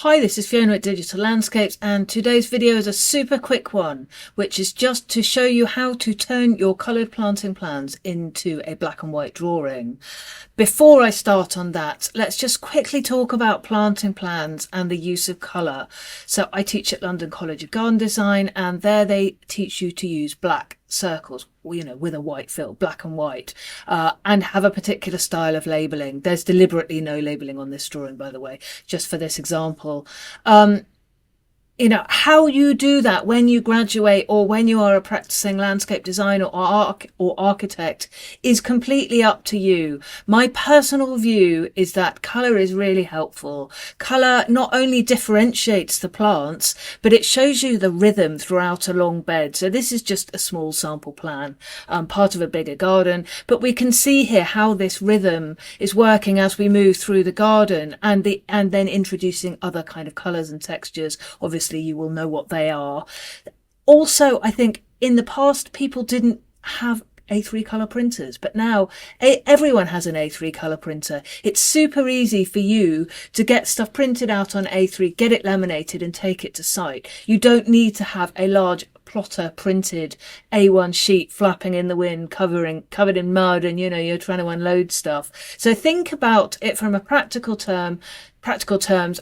Hi, this is Fiona at Digital Landscapes, and today's video is a super quick one, which is just to show you how to turn your coloured planting plans into a black and white drawing. Before I start on that, let's just quickly talk about planting plans and the use of colour. So I teach at London College of Garden Design, and there they teach you to use black circles, with a white fill, black and white, and have a particular style of labelling. There's deliberately no labelling on this drawing, by the way, just for this example. How you do that when you graduate or when you are a practicing landscape designer or architect is completely up to you. My personal view is that colour is really helpful. Colour not only differentiates the plants, but it shows you the rhythm throughout a long bed. So this is just a small sample plan, part of a bigger garden, but we can see here how this rhythm is working as we move through the garden and then introducing other kind of colours and textures. Obviously, you will know what they are. Also, I think in the past people didn't have A3 colour printers, but now everyone has an A3 colour printer. It's super easy for you to get stuff printed out on A3, get it laminated and take it to site. You don't need to have a large plotter printed A1 sheet flapping in the wind, covered in mud, and you're trying to unload stuff. So think about it from a practical terms.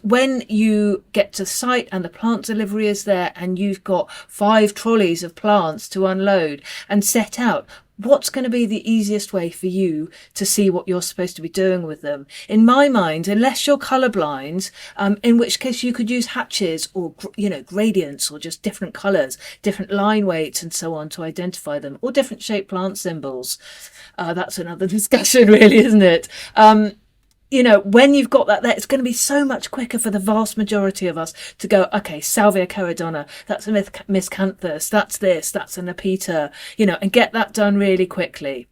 When you get to site and the plant delivery is there and you've got 5 trolleys of plants to unload and set out, what's going to be the easiest way for you to see what you're supposed to be doing with them? In my mind, unless you're colourblind, in which case you could use hatches or gradients or just different colours, different line weights and so on to identify them, or different shaped plant symbols. That's another discussion really, isn't it? When you've got that there, it's going to be so much quicker for the vast majority of us to go, okay, Salvia caradonna, that's a miscanthus, that's this, that's a nepeta, and get that done really quickly.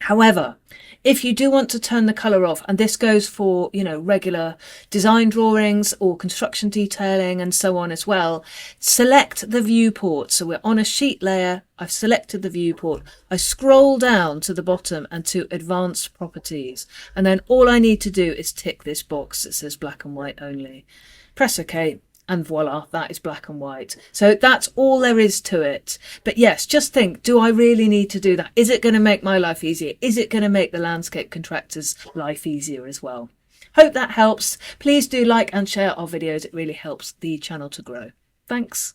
However, if you do want to turn the colour off, and this goes for, regular design drawings or construction detailing and so on as well, select the viewport. So we're on a sheet layer. I've selected the viewport. I scroll down to the bottom and to advanced properties. And then all I need to do is tick this box that says black and white only. Press OK. And voila, that is black and white. So that's all there is to it. But yes, just think, do I really need to do that? Is it going to make my life easier? Is it going to make the landscape contractor's life easier as well? Hope that helps. Please do like and share our videos. It really helps the channel to grow. Thanks.